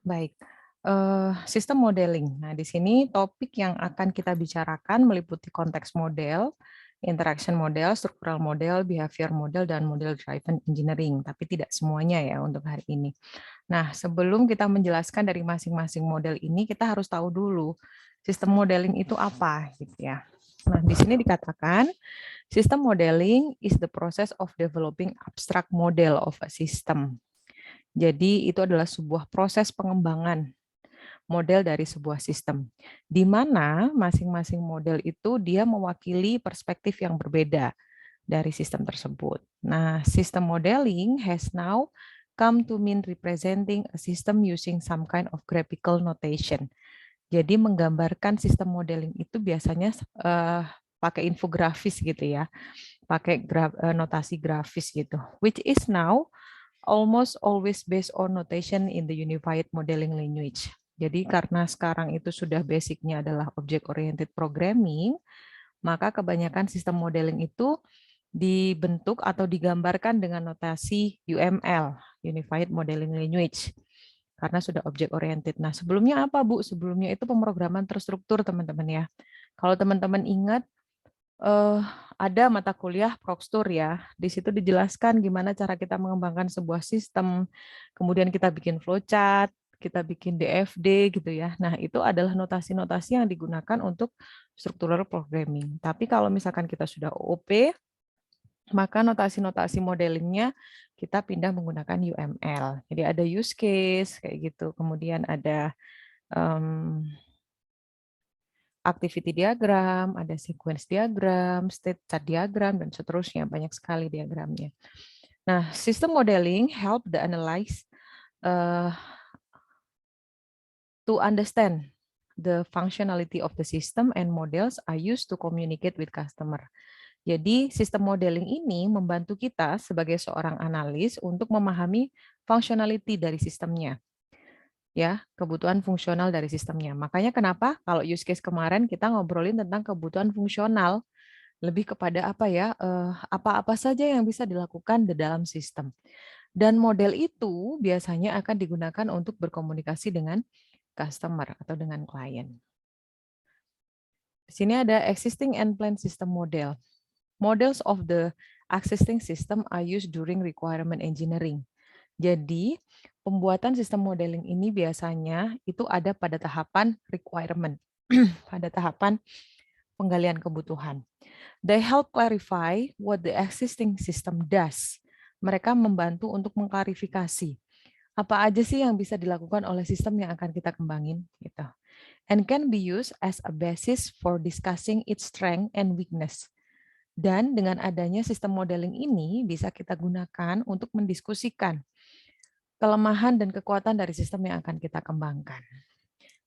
Baik, sistem modeling. Nah, di sini topik yang akan kita bicarakan meliputi konteks model, interaction model, struktural model, behavior model, dan model driven engineering. Tapi tidak semuanya ya untuk hari ini. Nah, sebelum kita menjelaskan dari masing-masing model ini, kita harus tahu dulu sistem modeling itu apa, gitu ya. Nah, di sini dikatakan system modeling is the process of developing abstract model of a system. Jadi itu adalah sebuah proses pengembangan model dari sebuah sistem, di mana masing-masing model itu dia mewakili perspektif yang berbeda dari sistem tersebut. Nah, system modeling has now come to mean representing a system using some kind of graphical notation. Jadi menggambarkan sistem modeling itu biasanya pakai infografis gitu ya, pakai notasi grafis gitu, which is now almost always based on notation in the unified modeling language. Jadi karena sekarang itu sudah basicnya adalah object oriented programming, maka kebanyakan sistem modeling itu dibentuk atau digambarkan dengan notasi UML, Unified Modeling Language, karena sudah object oriented. Nah, sebelumnya apa, Bu? Sebelumnya itu pemrograman terstruktur, teman-teman ya. Kalau teman-teman ingat, eh, ada mata kuliah Prokstur ya. Di situ dijelaskan gimana cara kita mengembangkan sebuah sistem. Kemudian kita bikin flowchart, kita bikin DFD gitu ya. Nah, itu adalah notasi-notasi yang digunakan untuk structural programming. Tapi kalau misalkan kita sudah OOP, maka notasi-notasi modelingnya kita pindah menggunakan UML. Jadi ada use case kayak gitu. Kemudian ada um, activity diagram, ada sequence diagram, state chart diagram, dan seterusnya. Banyak sekali diagramnya. Nah, system modeling help the analyze uh, to understand the functionality of the system and models are used to communicate with customer. Jadi, sistem modeling ini membantu kita sebagai seorang analis untuk memahami functionality dari sistemnya. Ya, kebutuhan fungsional dari sistemnya. Makanya kenapa kalau use case kemarin kita ngobrolin tentang kebutuhan fungsional, lebih kepada apa ya, apa-apa saja yang bisa dilakukan di dalam sistem. Dan model itu biasanya akan digunakan untuk berkomunikasi dengan customer atau dengan klien. Di sini ada existing and planned system model. Models of the existing system are used during requirement engineering. Jadi, pembuatan sistem modeling ini biasanya itu ada pada tahapan requirement, pada tahapan penggalian kebutuhan. They help clarify what the existing system does. Mereka membantu untuk mengklarifikasi apa aja sih yang bisa dilakukan oleh sistem yang akan kita kembangin gitu. And can be used as a basis for discussing its strength and weakness. Dan dengan adanya sistem modeling ini bisa kita gunakan untuk mendiskusikan kelemahan dan kekuatan dari sistem yang akan kita kembangkan.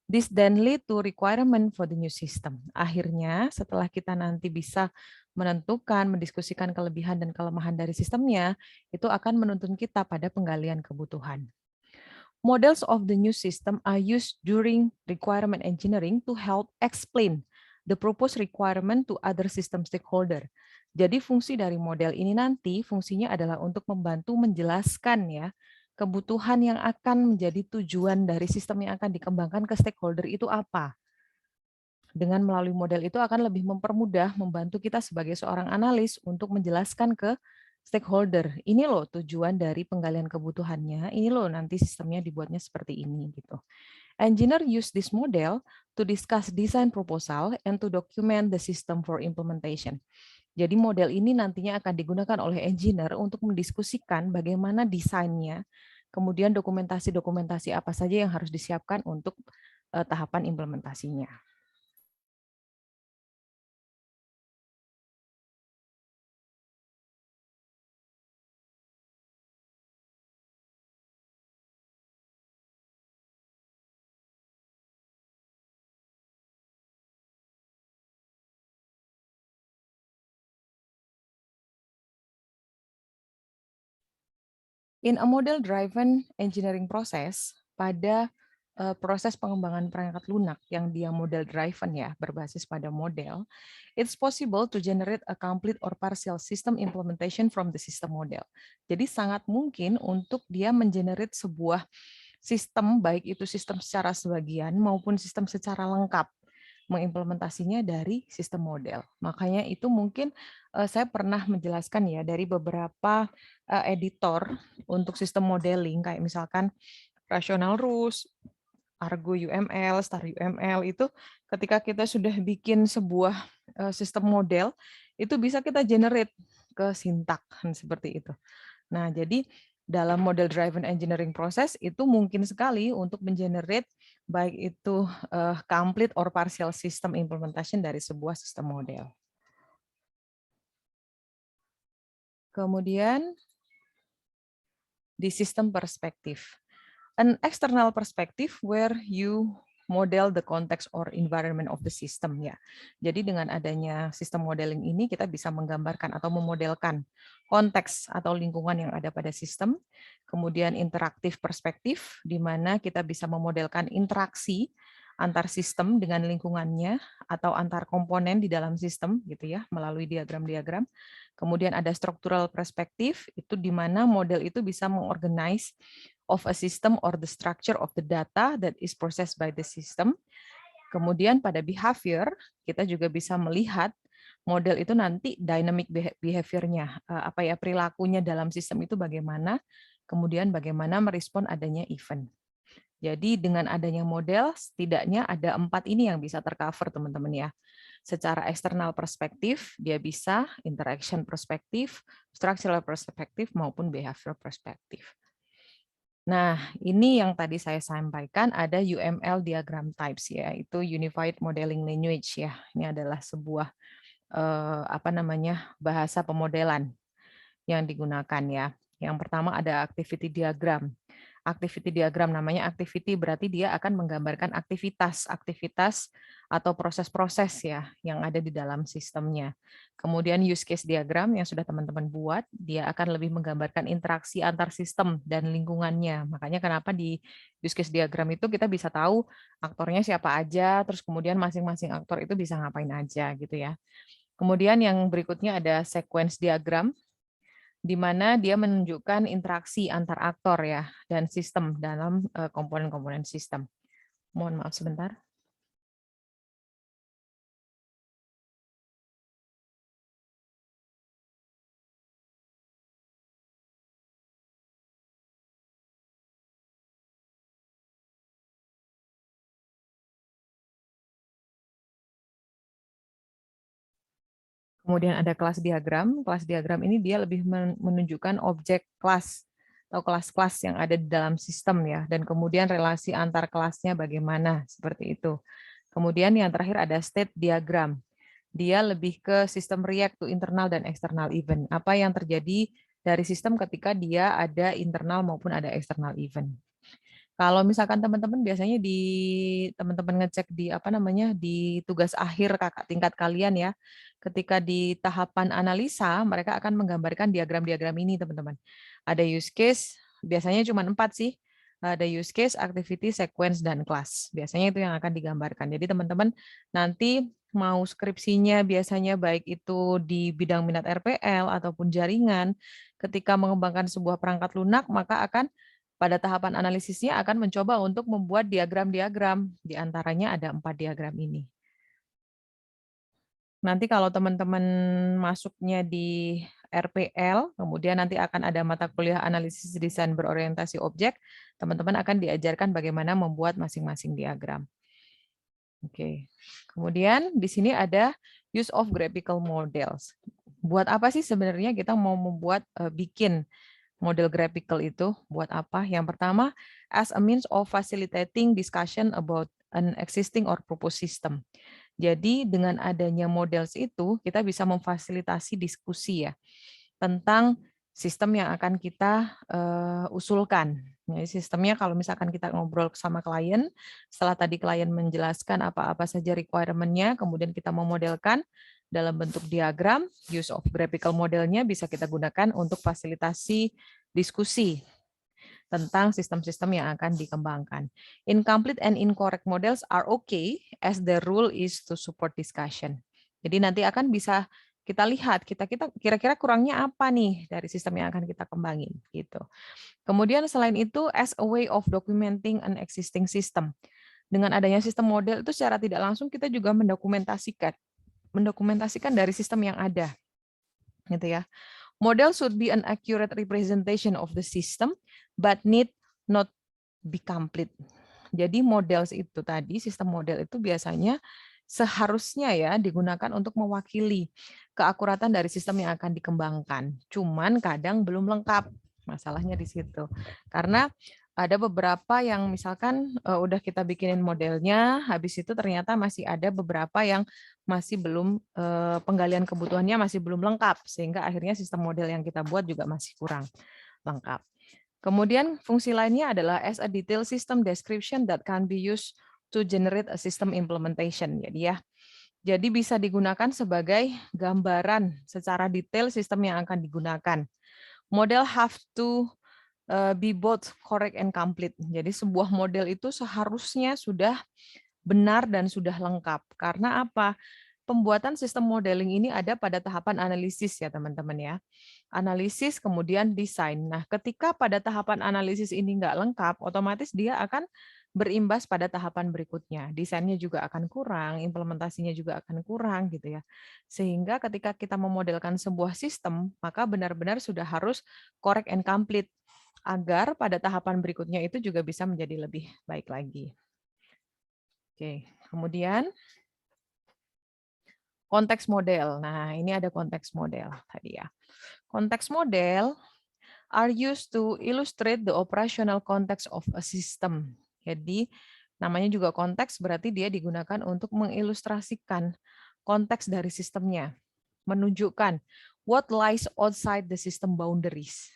This then lead to requirement for the new system. Akhirnya, setelah kita nanti bisa menentukan, mendiskusikan kelebihan dan kelemahan dari sistemnya, itu akan menuntun kita pada penggalian kebutuhan. Models of the new system are used during requirement engineering to help explain the proposed requirement to other system stakeholder. Jadi fungsi dari model ini nanti fungsinya adalah untuk membantu menjelaskan ya kebutuhan yang akan menjadi tujuan dari sistem yang akan dikembangkan ke stakeholder itu apa. Dengan melalui model itu akan lebih mempermudah membantu kita sebagai seorang analis untuk menjelaskan ke stakeholder. Ini loh tujuan dari penggalian kebutuhannya, ini loh nanti sistemnya dibuatnya seperti ini gitu. Engineer use this model to discuss design proposal and to document the system for implementation. Jadi model ini nantinya akan digunakan oleh engineer untuk mendiskusikan bagaimana desainnya, kemudian dokumentasi-dokumentasi apa saja yang harus disiapkan untuk tahapan implementasinya. In a model-driven engineering process, pada proses pengembangan perangkat lunak yang dia model-driven ya, berbasis pada model, it's possible to generate a complete or partial system implementation from the system model. Jadi sangat mungkin untuk dia mengenerate sebuah sistem, baik itu sistem secara sebagian maupun sistem secara lengkap, mengimplementasinya dari sistem model. Makanya itu mungkin saya pernah menjelaskan ya dari beberapa editor untuk sistem modeling, kayak misalkan Rational Rules, Argo UML, Star UML, itu ketika kita sudah bikin sebuah sistem model, itu bisa kita generate ke sintak seperti itu. Nah, jadi dalam model driven engineering process itu mungkin sekali untuk mengenerate baik itu complete or partial system implementation dari sebuah sistem model. Kemudian di sistem perspektif. An external perspective where you model the context or environment of the system ya. Jadi dengan adanya sistem modeling ini kita bisa menggambarkan atau memodelkan konteks atau lingkungan yang ada pada sistem. Kemudian interaktif perspektif di mana kita bisa memodelkan interaksi antar sistem dengan lingkungannya atau antar komponen di dalam sistem gitu ya melalui diagram-diagram. Kemudian ada struktural perspektif itu di mana model itu bisa mengorganize of a system or the structure of the data that is processed by the system. Kemudian pada behavior, kita juga bisa melihat model itu nanti dynamic behavior-nya, apa ya perilakunya dalam sistem itu bagaimana, kemudian bagaimana merespon adanya event. Jadi dengan adanya model, setidaknya ada 4 ini yang bisa tercover teman-teman ya. Secara eksternal perspektif, dia bisa interaction perspektif, structural perspektif, maupun behavior perspektif. Nah, ini yang tadi saya sampaikan ada UML diagram types ya, itu Unified Modeling Language ya. Ini adalah sebuah bahasa pemodelan yang digunakan ya. Yang pertama ada activity diagram. Activity diagram namanya activity berarti dia akan menggambarkan aktivitas atau proses-proses ya yang ada di dalam sistemnya. Kemudian use case diagram yang sudah teman-teman buat, dia akan lebih menggambarkan interaksi antar sistem dan lingkungannya. Makanya kenapa di use case diagram itu kita bisa tahu aktornya siapa aja, terus kemudian masing-masing aktor itu bisa ngapain aja gitu ya. Kemudian yang berikutnya ada sequence diagram, di mana dia menunjukkan interaksi antar aktor ya dan sistem dalam komponen-komponen sistem. Mohon maaf sebentar. Kemudian ada kelas diagram. Kelas diagram ini dia lebih menunjukkan objek kelas atau kelas-kelas yang ada di dalam sistem ya, dan kemudian relasi antar kelasnya bagaimana, seperti itu. Kemudian yang terakhir ada state diagram. Dia lebih ke sistem react to internal dan external event. Apa yang terjadi dari sistem ketika dia ada internal maupun ada external event. Kalau misalkan teman-teman biasanya teman-teman ngecek di di tugas akhir kakak tingkat kalian ya, ketika di tahapan analisa mereka akan menggambarkan diagram-diagram ini teman-teman. Ada use case, biasanya cuma 4 sih. Ada use case, activity, sequence, dan class. Biasanya itu yang akan digambarkan. Jadi teman-teman nanti mau skripsinya biasanya baik itu di bidang minat RPL ataupun jaringan, ketika mengembangkan sebuah perangkat lunak maka akan pada tahapan analisisnya akan mencoba untuk membuat diagram-diagram. Di antaranya ada 4 diagram ini. Nanti kalau teman-teman masuknya di RPL, kemudian nanti akan ada mata kuliah analisis desain berorientasi objek, teman-teman akan diajarkan bagaimana membuat masing-masing diagram. Oke. Kemudian di sini ada use of graphical models. Buat apa sih sebenarnya kita mau membuat bikin model graphical itu buat apa? Yang pertama, as a means of facilitating discussion about an existing or proposed system. Jadi dengan adanya models itu, kita bisa memfasilitasi diskusi ya tentang sistem yang akan kita usulkan. Jadi sistemnya kalau misalkan kita ngobrol sama klien, setelah tadi klien menjelaskan apa-apa saja requirement-nya, kemudian kita memodelkan dalam bentuk diagram, use of graphical modelnya bisa kita gunakan untuk fasilitasi diskusi tentang sistem-sistem yang akan dikembangkan. Incomplete and incorrect models are okay as the rule is to support discussion. Jadi nanti akan bisa kita lihat kita kira-kira kurangnya apa nih dari sistem yang akan kita kembangin gitu. Kemudian selain itu as a way of documenting an existing system. Dengan adanya sistem model itu secara tidak langsung kita juga mendokumentasikan dari sistem yang ada. Gitu ya. Model should be an accurate representation of the system but need not be complete. Jadi model itu tadi, sistem model itu biasanya seharusnya ya digunakan untuk mewakili keakuratan dari sistem yang akan dikembangkan. Cuman kadang belum lengkap. Masalahnya di situ. Karena ada beberapa yang misalkan udah kita bikinin modelnya, habis itu ternyata masih ada beberapa yang masih belum penggalian kebutuhannya masih belum lengkap, sehingga akhirnya sistem model yang kita buat juga masih kurang lengkap. Kemudian fungsi lainnya adalah as a detailed system description that can be used to generate a system implementation. Jadi bisa digunakan sebagai gambaran secara detail sistem yang akan digunakan. Model have to be both correct and complete. Jadi sebuah model itu seharusnya sudah benar dan sudah lengkap. Karena apa? Pembuatan sistem modeling ini ada pada tahapan analisis ya teman-teman ya. Analisis kemudian desain. Nah ketika pada tahapan analisis ini nggak lengkap, otomatis dia akan berimbas pada tahapan berikutnya. Desainnya juga akan kurang, implementasinya juga akan kurang gitu ya. Sehingga ketika kita memodelkan sebuah sistem, maka benar-benar sudah harus correct and complete agar pada tahapan berikutnya itu juga bisa menjadi lebih baik lagi. Oke, kemudian konteks model. Nah, ini ada konteks model tadi ya. Konteks model are used to illustrate the operational context of a system. Jadi, namanya juga konteks berarti dia digunakan untuk mengilustrasikan konteks dari sistemnya, menunjukkan what lies outside the system boundaries.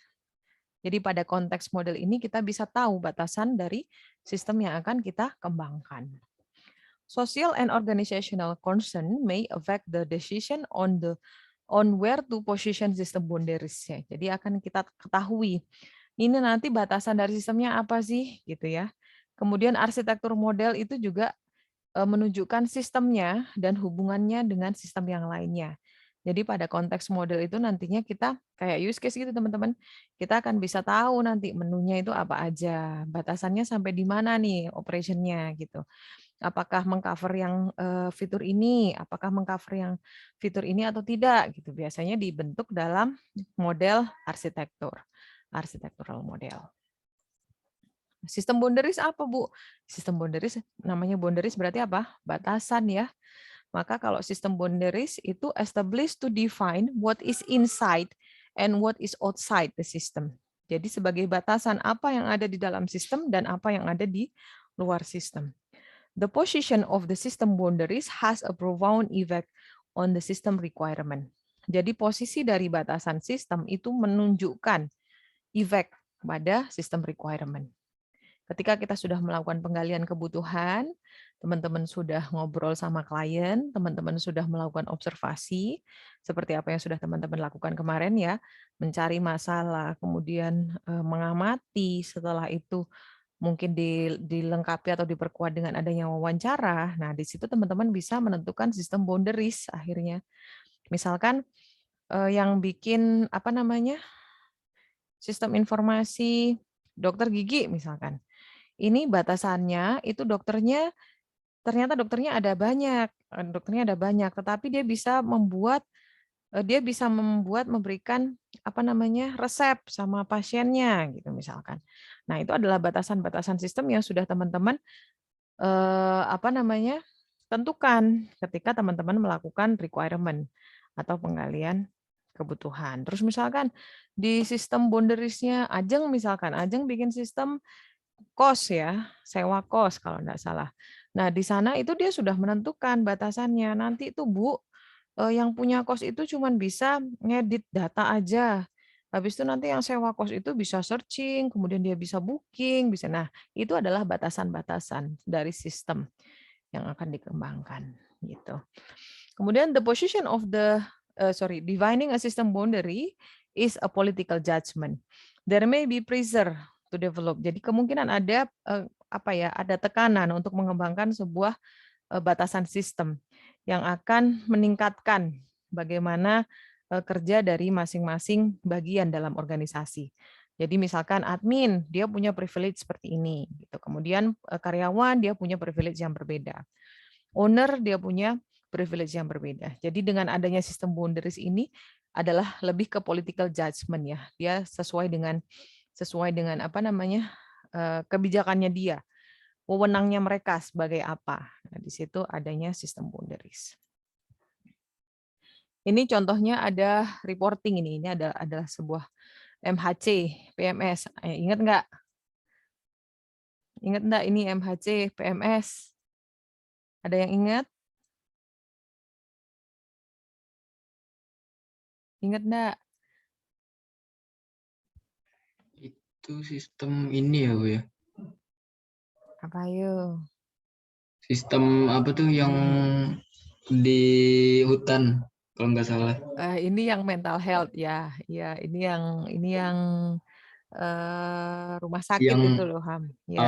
Jadi pada konteks model ini kita bisa tahu batasan dari sistem yang akan kita kembangkan. Social and organizational concern may affect the decision on where to position system boundaries. Ya. Jadi akan kita ketahui ini nanti batasan dari sistemnya apa sih gitu ya. Kemudian arsitektur model itu juga menunjukkan sistemnya dan hubungannya dengan sistem yang lainnya. Jadi pada konteks model itu nantinya kita kayak use case gitu teman-teman. Kita akan bisa tahu nanti menunya itu apa aja, batasannya sampai di mana nih operationnya gitu. Apakah mengcover yang fitur ini, apakah mengcover yang fitur ini atau tidak gitu. Biasanya dibentuk dalam model arsitektural model. Sistem boundaries apa, Bu? Sistem boundaries namanya boundaries berarti apa? Batasan ya. Maka kalau sistem boundaries itu established to define what is inside and what is outside the system. Jadi sebagai batasan apa yang ada di dalam sistem dan apa yang ada di luar sistem. The position of the system boundaries has a profound effect on the system requirement. Jadi posisi dari batasan sistem itu menunjukkan efek pada sistem requirement. Ketika kita sudah melakukan penggalian kebutuhan, teman-teman sudah ngobrol sama klien, teman-teman sudah melakukan observasi, seperti apa yang sudah teman-teman lakukan kemarin ya, mencari masalah, kemudian mengamati, setelah itu mungkin dilengkapi atau diperkuat dengan adanya wawancara. Nah, di situ teman-teman bisa menentukan sistem boundaries akhirnya. Misalkan yang bikin apa namanya? Sistem informasi dokter gigi misalkan. Ini batasannya itu ternyata dokternya ada banyak, tetapi dia bisa memberikan apa namanya resep sama pasiennya gitu misalkan. Nah itu adalah batasan-batasan sistem yang sudah teman-teman apa namanya tentukan ketika teman-teman melakukan requirement atau penggalian kebutuhan. Terus misalkan di sistem boundaries-nya Ajeng bikin sistem kos ya, sewa kos kalau enggak salah. Nah, di sana itu dia sudah menentukan batasannya. Nanti itu Bu, yang punya kos itu cuma bisa ngedit data aja. Habis itu nanti yang sewa kos itu bisa searching, kemudian dia bisa booking, bisa. Nah, itu adalah batasan-batasan dari sistem yang akan dikembangkan gitu. Kemudian the position of defining a system boundary is a political judgment. There may be pressure to develop. Jadi kemungkinan ada ada tekanan untuk mengembangkan sebuah batasan sistem yang akan meningkatkan bagaimana kerja dari masing-masing bagian dalam organisasi. Jadi misalkan admin dia punya privilege seperti ini, gitu. Kemudian karyawan dia punya privilege yang berbeda. Owner dia punya privilege yang berbeda. Jadi dengan adanya sistem boundaries ini adalah lebih ke political judgment ya. Dia sesuai dengan apa namanya kebijakannya dia, wewenangnya mereka sebagai apa. Nah, di situ adanya sistem boundaries. Ini contohnya ada reporting ini. Ini adalah sebuah MHC, PMS. Ingat nggak? Ingat nggak ini MHC, PMS? Ada yang ingat? Ingat nggak? Itu sistem ini ya, Bu ya. Apa yuk? Sistem apa tuh yang di hutan kalau nggak salah. Ini yang mental health ya, ya ini yang rumah sakit Yang itu loh Ham, ya,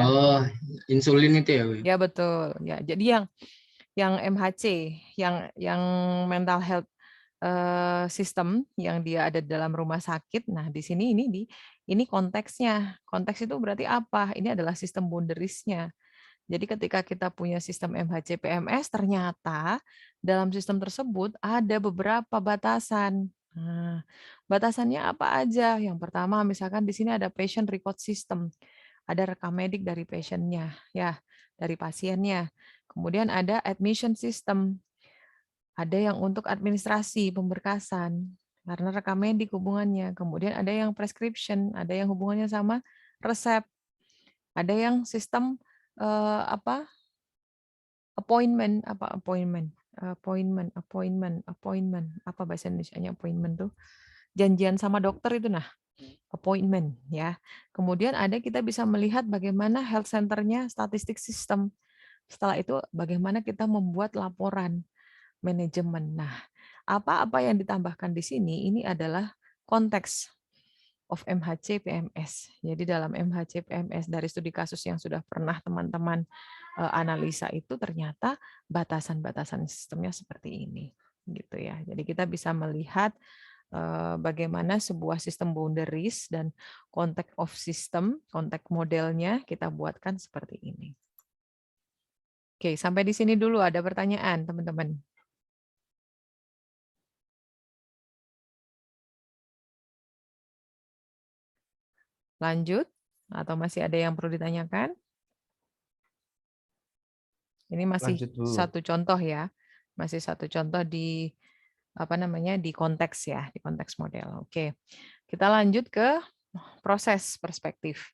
insulin itu ya, Bu. ya betul, ya. Jadi yang MHC, yang mental health sistem yang dia ada dalam rumah sakit. Nah di sini ini konteksnya, konteks itu berarti apa? Ini adalah sistem boundaries-nya. Jadi ketika kita punya sistem MHC PMS, ternyata dalam sistem tersebut ada beberapa batasan. Nah, batasannya apa aja? Yang pertama, misalkan di sini ada patient record system, ada rekam medik dari patientnya, ya, dari pasiennya. Kemudian ada admission system, ada yang untuk administrasi pemberkasan karena rekam medik hubungannya. Kemudian ada yang prescription, ada yang hubungannya sama resep, ada yang sistem apa appointment apa bahasa Indonesianya appointment tuh janjian sama dokter itu nah appointment ya. Kemudian ada kita bisa melihat bagaimana health centernya statistik sistem. Setelah itu bagaimana kita membuat laporan manajemen. Nah, apa-apa yang ditambahkan di sini ini adalah konteks of MHC PMS. Jadi dalam MHC PMS dari studi kasus yang sudah pernah teman-teman analisa itu ternyata batasan-batasan sistemnya seperti ini gitu ya. Jadi kita bisa melihat bagaimana sebuah sistem boundaries dan konteks of system, konteks modelnya kita buatkan seperti ini. Oke, sampai di sini dulu ada pertanyaan teman-teman. Lanjut atau masih ada yang perlu ditanyakan? Ini masih satu contoh ya, masih satu contoh di apa namanya di konteks ya, di konteks model. Oke, kita lanjut ke proses perspektif.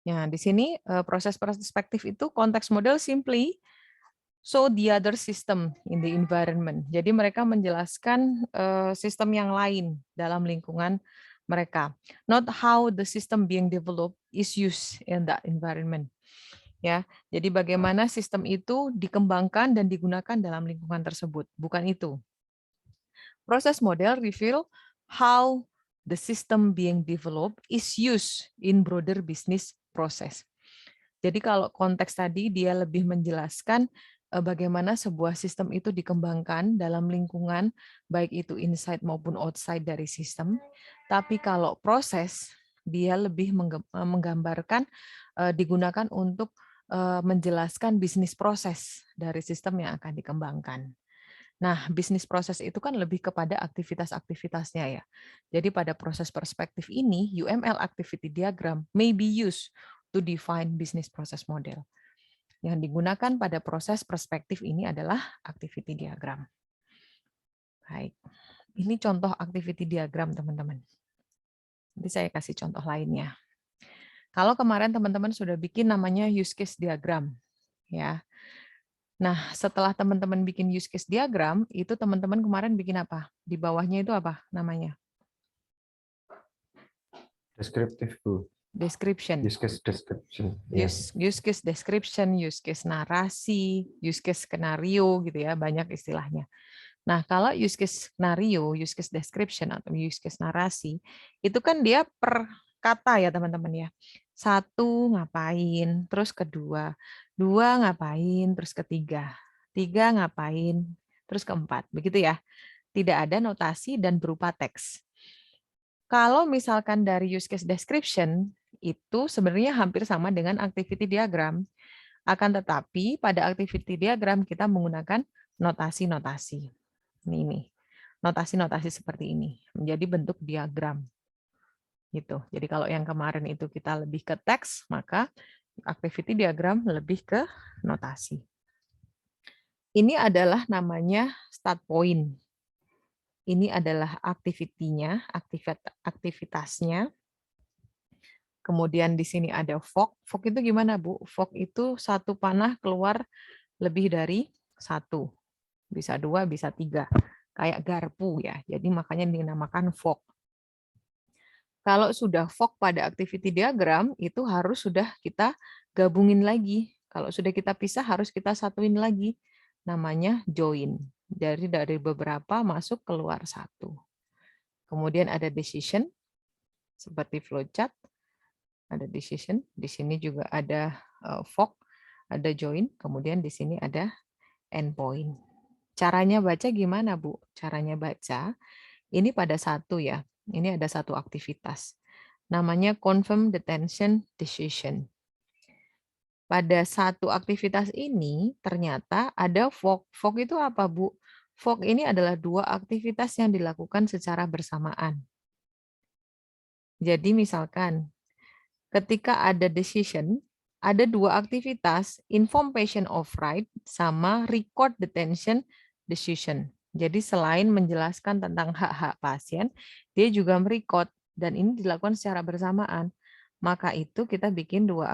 Nah, di sini proses perspektif itu konteks model simply show the other system in the environment. Jadi mereka menjelaskan sistem yang lain dalam lingkungan mereka, not how the system being developed is used in that environment. Ya, jadi bagaimana sistem itu dikembangkan dan digunakan dalam lingkungan tersebut, bukan itu. Proses model reveal how the system being developed is used in broader business process. Jadi kalau konteks tadi dia lebih menjelaskan bagaimana sebuah sistem itu dikembangkan dalam lingkungan, baik itu inside maupun outside dari sistem. Tapi kalau proses, dia lebih menggambarkan digunakan untuk menjelaskan bisnis proses dari sistem yang akan dikembangkan. Nah, bisnis proses itu kan lebih kepada aktivitas-aktivitasnya ya. Jadi pada proses perspektif ini, UML activity diagram may be used to define business process model. Yang digunakan pada proses perspektif ini adalah activity diagram. Baik, ini contoh activity diagram teman-teman. Nanti saya kasih contoh lainnya. Kalau kemarin teman-teman sudah bikin namanya use case diagram, ya. Nah, setelah teman-teman bikin use case diagram, itu teman-teman kemarin bikin apa? Di bawahnya itu apa namanya? Deskriptif, Bu. Description. Use case description. Use case description, use case narasi, use case skenario gitu ya, banyak istilahnya. Nah, kalau use case skenario, use case description atau use case narasi, itu kan dia per kata ya teman-teman ya. Satu ngapain, terus kedua, dua ngapain, terus ketiga, tiga ngapain, terus ke 4. Begitu ya. Tidak ada notasi dan berupa teks. Kalau misalkan dari use case description, itu sebenarnya hampir sama dengan activity diagram. Akan tetapi pada activity diagram kita menggunakan notasi-notasi. Ini, notasi-notasi seperti ini. Menjadi bentuk diagram. Gitu. Jadi kalau yang kemarin itu kita lebih ke teks, maka activity diagram lebih ke notasi. Ini adalah namanya start point. Ini adalah aktivitinya, aktivitasnya. Kemudian di sini ada fog. Fog itu gimana, Bu? Fog itu satu panah keluar lebih dari satu. Bisa 2, bisa 3. Kayak garpu ya. Jadi makanya dinamakan fog. Kalau sudah fog pada activity diagram, itu harus sudah kita gabungin lagi. Kalau sudah kita pisah, harus kita satuin lagi. Namanya join. Dari beberapa masuk keluar satu. Kemudian ada decision, seperti flowchart. Ada decision, di sini juga ada fog, ada join, kemudian di sini ada endpoint. Caranya baca gimana, Bu? Caranya baca, ini pada satu ya, ini ada satu aktivitas. Namanya confirm detention decision. Pada satu aktivitas ini, ternyata ada fog. Fog itu apa, Bu? Fog ini adalah 2 aktivitas yang dilakukan secara bersamaan. Jadi misalkan, ketika ada decision, ada 2 aktivitas, inform patient of right sama record detention decision. Jadi selain menjelaskan tentang hak-hak pasien, dia juga merecord dan ini dilakukan secara bersamaan. Maka itu kita bikin 2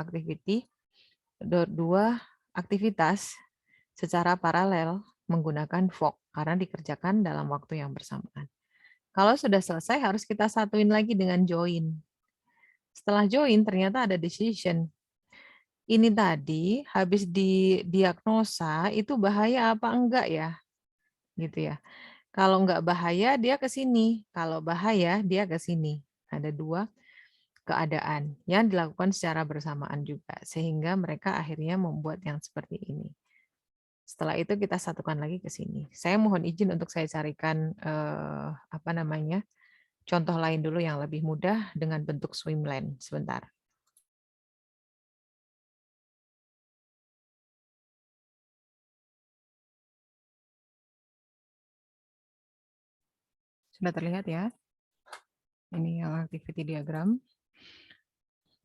aktivitas secara paralel menggunakan fog karena dikerjakan dalam waktu yang bersamaan. Kalau sudah selesai harus kita satuin lagi dengan join. Setelah join ternyata ada decision. Ini tadi habis didiagnosa itu bahaya apa enggak ya? Gitu ya. Kalau enggak bahaya dia ke sini, kalau bahaya dia ke sini. Ada 2 keadaan yang dilakukan secara bersamaan juga sehingga mereka akhirnya membuat yang seperti ini. Setelah itu kita satukan lagi ke sini. Saya mohon izin untuk saya carikan contoh lain dulu yang lebih mudah dengan bentuk swimlane sebentar. Sudah terlihat ya? Ini yang activity diagram.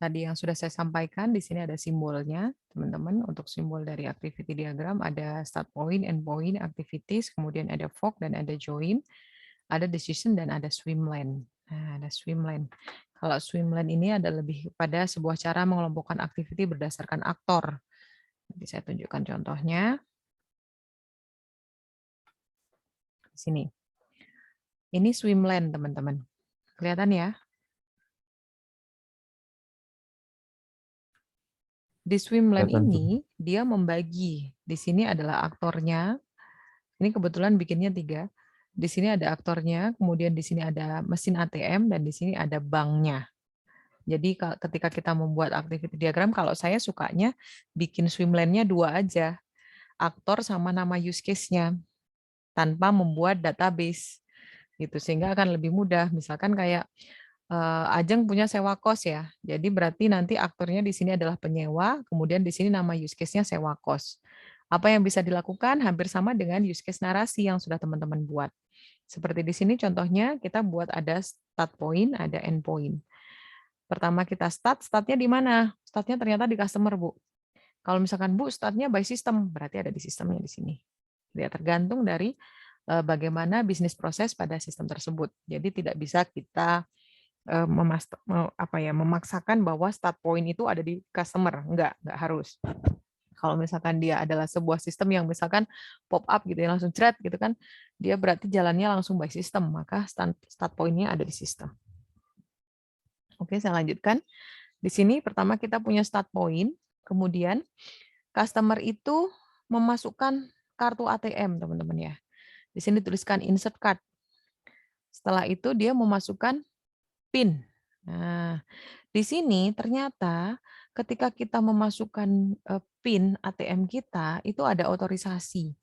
Tadi yang sudah saya sampaikan, di sini ada simbolnya, teman-teman. Untuk simbol dari activity diagram ada start point, end point, activities, kemudian ada fog dan ada join, ada decision dan ada swimlane. Nah, ada swimlane. Kalau swimlane ini ada lebih pada sebuah cara mengelompokkan activity berdasarkan aktor. Nanti saya tunjukkan contohnya. Di sini. Ini swimlane, teman-teman. Kelihatan ya? Di swimlane ini, dia membagi. Di sini adalah aktornya. Ini kebetulan bikinnya 3. Di sini ada aktornya, kemudian di sini ada mesin ATM, dan di sini ada banknya. Jadi ketika kita membuat activity diagram, kalau saya sukanya bikin swimlane-nya 2 aja. Aktor sama nama use case-nya. Tanpa membuat database. Gitu, sehingga akan lebih mudah. Misalkan kayak Ajeng punya sewa kos ya. Jadi berarti nanti aktornya di sini adalah penyewa, kemudian di sini nama use case-nya sewa kos. Apa yang bisa dilakukan hampir sama dengan use case narasi yang sudah teman-teman buat. Seperti di sini contohnya kita buat ada start point, ada end point. Pertama kita startnya di mana? Startnya ternyata di customer, Bu. Kalau misalkan Bu, startnya by system, berarti ada di sistemnya di sini. Dia tergantung dari bagaimana bisnis proses pada sistem tersebut. Jadi tidak bisa kita memaksakan bahwa start point itu ada di customer. Enggak harus. Kalau misalkan dia adalah sebuah sistem yang misalkan pop up gitu ya, langsung thread gitu kan, dia berarti jalannya langsung by system, maka start point-nya ada di sistem. Oke, saya lanjutkan. Di sini pertama kita punya start point, kemudian customer itu memasukkan kartu ATM, teman-teman ya. Di sini tuliskan insert card. Setelah itu dia memasukkan PIN. Nah, di sini ternyata ketika kita memasukkan PIN ATM kita, itu ada otorisasi.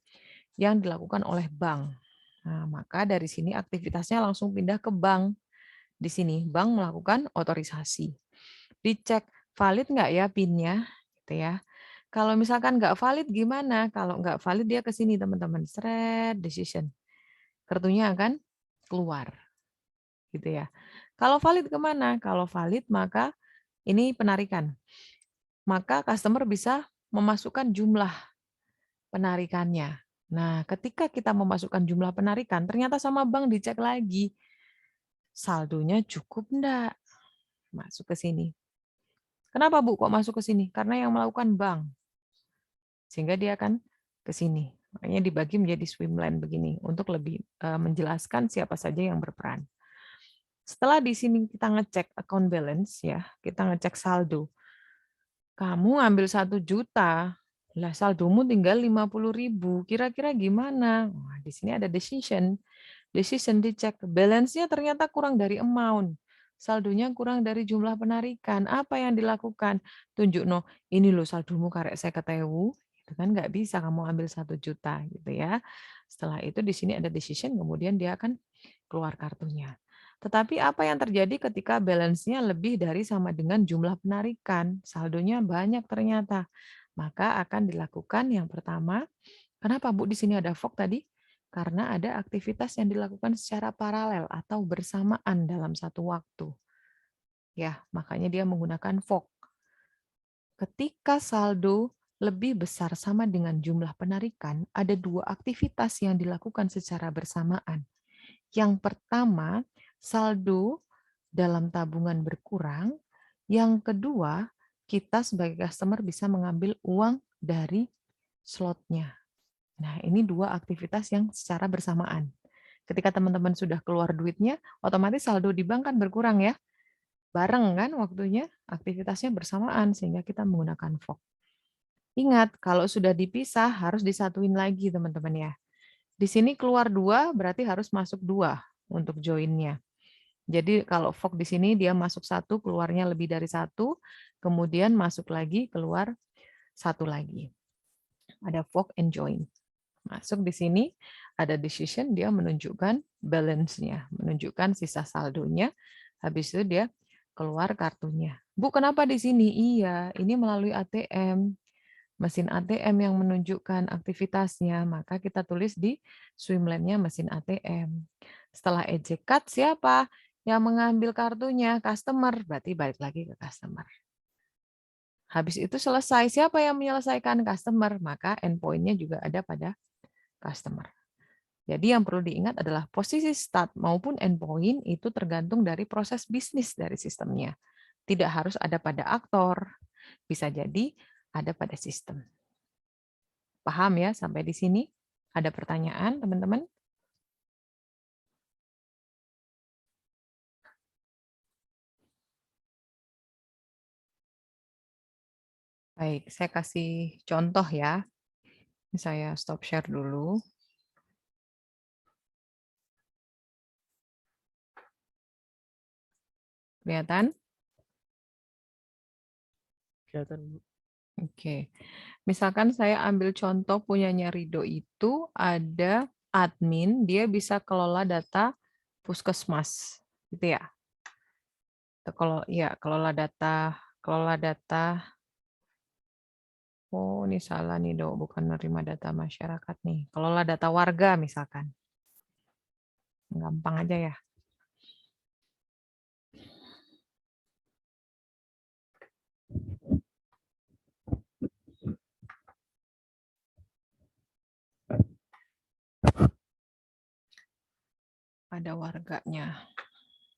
yang dilakukan oleh bank. Nah, maka dari sini aktivitasnya langsung pindah ke bank. Di sini bank melakukan otorisasi. Dicek valid nggak ya PIN-nya, gitu ya. Kalau misalkan nggak valid gimana? Kalau nggak valid dia ke sini teman-teman, seret decision. Kartunya akan keluar, gitu ya. Kalau valid kemana? Kalau valid maka ini penarikan. Maka customer bisa memasukkan jumlah penarikannya. Nah, ketika kita memasukkan jumlah penarikan, ternyata sama bank dicek lagi. Saldonya cukup enggak? Masuk ke sini. Kenapa Bu kok masuk ke sini? Karena yang melakukan bank. Sehingga dia akan ke sini. Makanya dibagi menjadi swimlane begini untuk lebih menjelaskan siapa saja yang berperan. Setelah di sini kita ngecek account balance ya, kita ngecek saldo. Kamu ambil 1 juta, lah saldomu tinggal 50.000. Kira-kira gimana? Wah, di sini ada decision. Decision dicek. Balance-nya ternyata kurang dari amount. Saldonya kurang dari jumlah penarikan. Apa yang dilakukan? Tunjuk no, ini loh saldomu karek 50.000. Itu kan nggak bisa kamu ambil 1 juta gitu ya. Setelah itu di sini ada decision, kemudian dia akan keluar kartunya. Tetapi apa yang terjadi ketika balance-nya lebih dari sama dengan jumlah penarikan? Saldonya banyak ternyata. Maka akan dilakukan yang pertama, kenapa Bu di sini ada fork tadi? Karena ada aktivitas yang dilakukan secara paralel atau bersamaan dalam satu waktu. Ya, makanya dia menggunakan fork. Ketika saldo lebih besar sama dengan jumlah penarikan, ada 2 aktivitas yang dilakukan secara bersamaan. Yang pertama, saldo dalam tabungan berkurang. Yang kedua, kita sebagai customer bisa mengambil uang dari slotnya. Nah, ini 2 aktivitas yang secara bersamaan. Ketika teman-teman sudah keluar duitnya, otomatis saldo di bank kan berkurang ya. Bareng kan waktunya, aktivitasnya bersamaan sehingga kita menggunakan fork. Ingat, kalau sudah dipisah harus disatuin lagi teman-teman ya. Di sini keluar 2 berarti harus masuk 2 untuk join-nya. Jadi kalau fork di sini dia masuk 1, keluarnya lebih dari 1, kemudian masuk lagi, keluar 1 lagi. Ada fork and join. Masuk di sini, ada decision, dia menunjukkan balance-nya, menunjukkan sisa saldonya, habis itu dia keluar kartunya. Bu, kenapa di sini? Iya, ini melalui ATM. Mesin ATM yang menunjukkan aktivitasnya, maka kita tulis di swimlane-nya mesin ATM. Setelah eject card, siapa yang mengambil kartunya? Customer, berarti balik lagi ke customer. Habis itu selesai, siapa yang menyelesaikan? Customer, maka endpoint-nya juga ada pada customer. Jadi yang perlu diingat adalah posisi start maupun endpoint itu tergantung dari proses bisnis dari sistemnya. Tidak harus ada pada aktor, bisa jadi ada pada sistem. Paham ya sampai di sini? Ada pertanyaan, teman-teman? Baik, saya kasih contoh ya. Saya stop share dulu. Kelihatan? Kelihatan. Oke. Misalkan saya ambil contoh punyanya Rido itu ada admin, dia bisa kelola data puskesmas, gitu ya. Kalau ya kelola data. Oh, ini salah nih, Dok. Bukan menerima data masyarakat nih. Kelola data warga misalkan. Gampang aja ya. Ada warganya.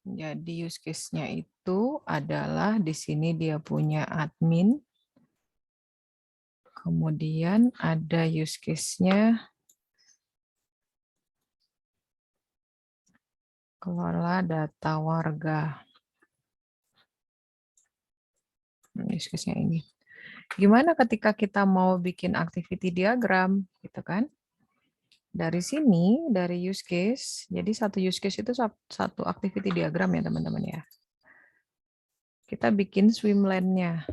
Jadi use case-nya itu adalah di sini dia punya admin. Kemudian ada use case-nya kelola data warga. Use case-nya ini. Gimana ketika kita mau bikin activity diagram, gitu kan? Dari sini, dari use case, jadi satu use case itu satu activity diagram ya teman-teman ya. Kita bikin swimlane-nya.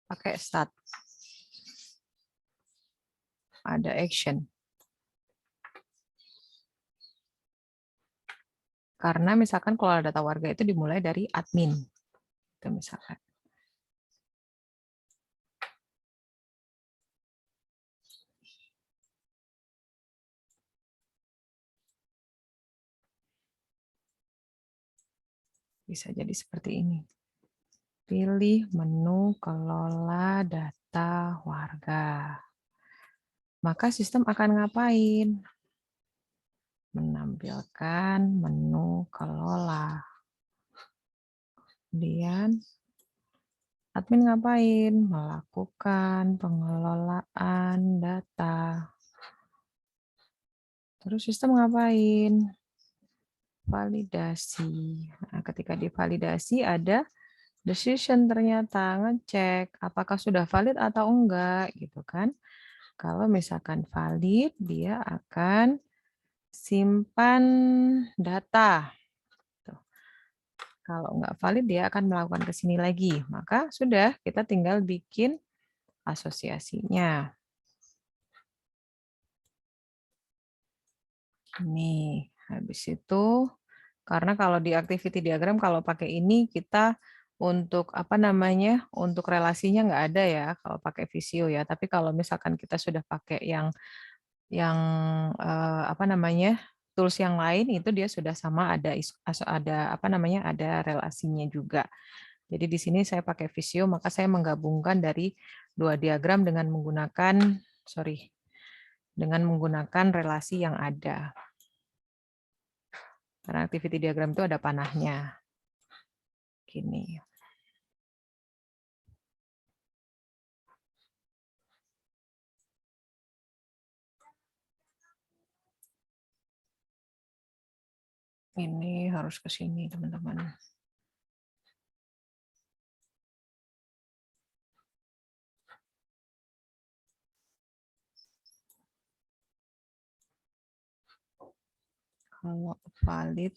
pakai start. Ada action. Karena misalkan kelola data warga itu dimulai dari admin. Itu misalkan. Bisa jadi seperti ini. Pilih menu kelola data warga. Maka sistem akan ngapain? Menampilkan menu kelola. Kemudian admin ngapain? Melakukan pengelolaan data. Terus sistem ngapain? Validasi. Nah, ketika divalidasi ada decision, ternyata ngecek apakah sudah valid atau enggak gitu kan. Kalau misalkan valid, dia akan simpan data. Kalau enggak valid, dia akan melakukan ke sini lagi. Maka sudah, kita tinggal bikin asosiasinya. Nih, habis itu karena kalau di activity diagram kalau pakai ini kita untuk apa namanya? Untuk relasinya nggak ada ya kalau pakai Visio ya. Tapi kalau misalkan kita sudah pakai yang apa namanya? Tools yang lain itu dia sudah sama ada apa namanya? Ada relasinya juga. Jadi di sini saya pakai Visio, maka saya menggabungkan dari dua diagram dengan menggunakan relasi yang ada. Karena activity diagram itu ada panahnya. Gini. Ini harus ke sini, teman-teman. Kalau valid,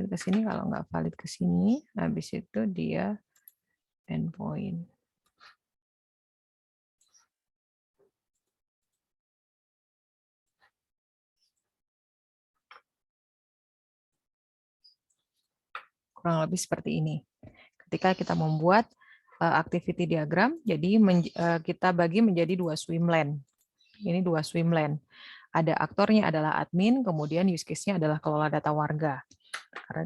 ke sini, kalau nggak valid ke sini, habis itu dia endpoint. Kurang lebih seperti ini. Ketika kita membuat activity diagram, jadi kita bagi menjadi dua swimlane. Ini dua swimlane. Ada aktornya adalah admin, kemudian use case-nya adalah kelola data warga. Karena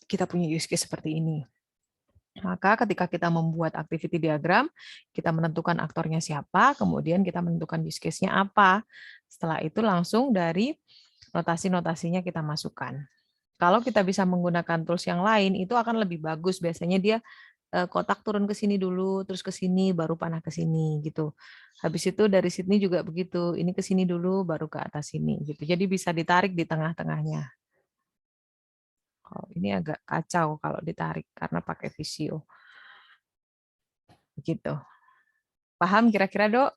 kita punya use case seperti ini. Maka ketika kita membuat activity diagram, kita menentukan aktornya siapa, kemudian kita menentukan use case-nya apa. Setelah itu langsung dari notasi-notasinya kita masukkan. Kalau kita bisa menggunakan tools yang lain, itu akan lebih bagus. Biasanya dia kotak turun ke sini dulu, terus ke sini, baru panah ke sini gitu. Habis itu dari sini juga begitu. Ini ke sini dulu, baru ke atas sini gitu. Jadi bisa ditarik di tengah-tengahnya. Oh, ini agak kacau kalau ditarik karena pakai Visio. Begitu. Paham kira-kira, Dok?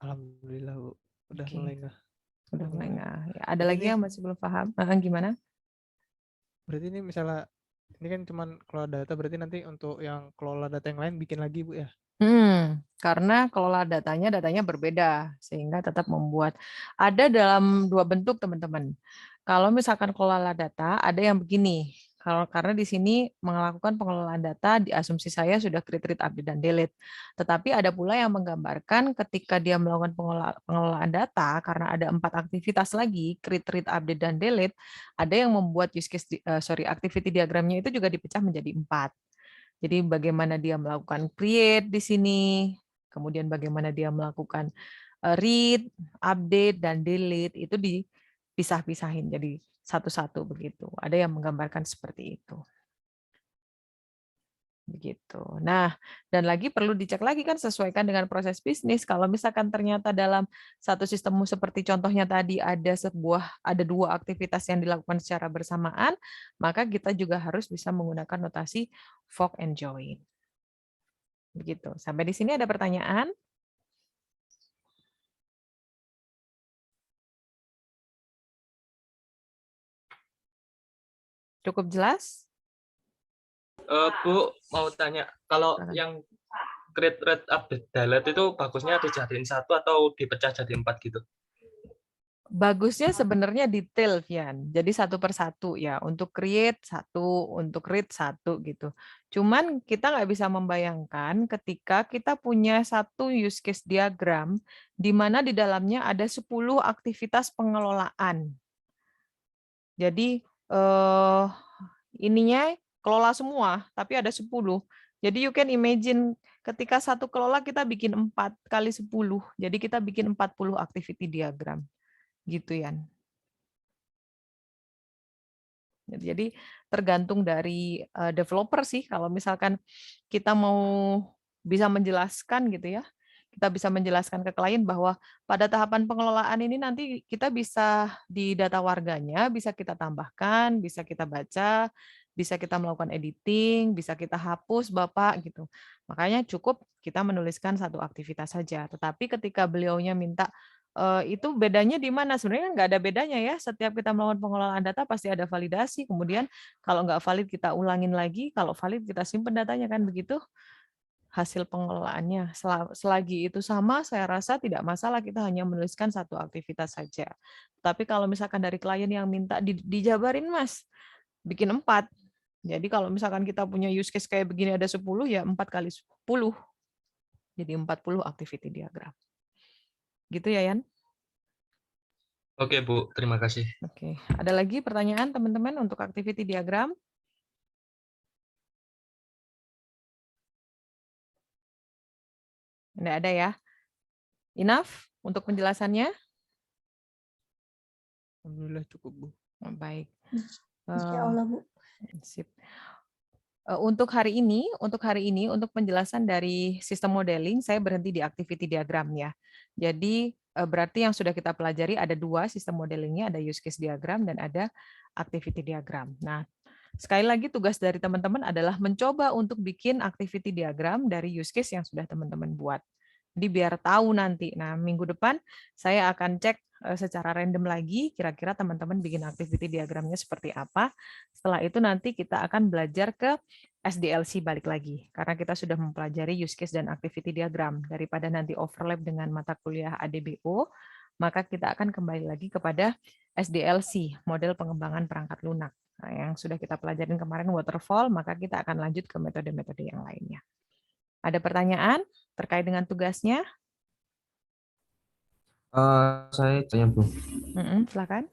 Alhamdulillah, Bu. Udah Oke. mulai nggak? Udah mulai nggak? Ya, ada Berarti lagi ini- yang masih belum paham? Gimana? Berarti ini misalnya ini kan cuman kelola data, berarti nanti untuk yang kelola data yang lain bikin lagi, Bu ya? Karena kelola datanya berbeda, sehingga tetap membuat. Ada dalam dua bentuk, teman-teman. Kalau misalkan kelola data, ada yang begini. Karena di sini melakukan pengelolaan data, di asumsi saya sudah create, read, update, dan delete. Tetapi ada pula yang menggambarkan ketika dia melakukan pengelolaan data, karena ada 4 aktivitas lagi, create, read, update, dan delete, ada yang membuat activity diagramnya itu juga dipecah menjadi 4. Jadi bagaimana dia melakukan create di sini, kemudian bagaimana dia melakukan read, update, dan delete, itu dipisah-pisahin jadi satu-satu begitu. Ada yang menggambarkan seperti itu. Begitu. Nah, dan lagi perlu dicek lagi kan sesuaikan dengan proses bisnis. Kalau misalkan ternyata dalam satu sistemmu seperti contohnya tadi ada dua aktivitas yang dilakukan secara bersamaan, maka kita juga harus bisa menggunakan notasi fork and join. Begitu. Sampai di sini ada pertanyaan? Cukup jelas? Bu, mau tanya, kalau Silakan. yang create, read, update, delete itu bagusnya dijadiin satu atau dipecah jadi 4 gitu? Bagusnya sebenarnya detail, Vian. Jadi satu per satu ya. Untuk create satu, untuk read satu gitu. Cuman kita nggak bisa membayangkan ketika kita punya satu use case diagram di mana di dalamnya ada 10 aktivitas pengelolaan. Jadi ininya kelola semua, tapi ada 10. Jadi you can imagine ketika satu kelola kita bikin 4 kali 10. Jadi kita bikin 40 activity diagram. Gitu ya. Jadi tergantung dari developer sih. Kalau misalkan kita mau bisa menjelaskan gitu ya, kita bisa menjelaskan ke klien bahwa pada tahapan pengelolaan ini nanti kita bisa di data warganya, bisa kita tambahkan, bisa kita baca, bisa kita melakukan editing, bisa kita hapus Bapak gitu. Makanya cukup kita menuliskan satu aktivitas saja. Tetapi ketika beliaunya minta itu bedanya di mana? Sebenarnya nggak ada bedanya ya. Setiap kita melakukan pengelolaan data pasti ada validasi. Kemudian kalau nggak valid kita ulangin lagi. Kalau valid kita simpan datanya kan begitu hasil pengelolaannya. Selagi itu sama, saya rasa tidak masalah kita hanya menuliskan satu aktivitas saja. Tapi kalau misalkan dari klien yang minta dijabarin Mas, bikin 4. Jadi kalau misalkan kita punya use case kayak begini ada 10 ya 4 kali 10. Jadi 40 activity diagram. Gitu ya, Yan? Oke, Bu. Terima kasih. Oke. Ada lagi pertanyaan, teman-teman, untuk activity diagram? Tidak ada ya? Enough untuk penjelasannya? Alhamdulillah cukup, Bu. Baik. Insya Allah, Bu. Sip. Untuk hari ini, untuk penjelasan dari sistem modeling, saya berhenti di activity diagram ya. Jadi berarti yang sudah kita pelajari ada 2 sistem modelingnya, ada use case diagram dan ada activity diagram. Nah, sekali lagi tugas dari teman-teman adalah mencoba untuk bikin activity diagram dari use case yang sudah teman-teman buat. Jadi biar tahu nanti. Nah, minggu depan saya akan cek secara random lagi kira-kira teman-teman bikin activity diagramnya seperti apa. Setelah itu nanti kita akan belajar ke SDLC balik lagi karena kita sudah mempelajari use case dan activity diagram. Daripada nanti overlap dengan mata kuliah ADBO, maka kita akan kembali lagi kepada SDLC, model pengembangan perangkat lunak. Nah, yang sudah kita pelajarin kemarin waterfall, maka kita akan lanjut ke metode-metode yang lainnya. Ada pertanyaan terkait dengan tugasnya? Saya tanya, Bu. Silakan.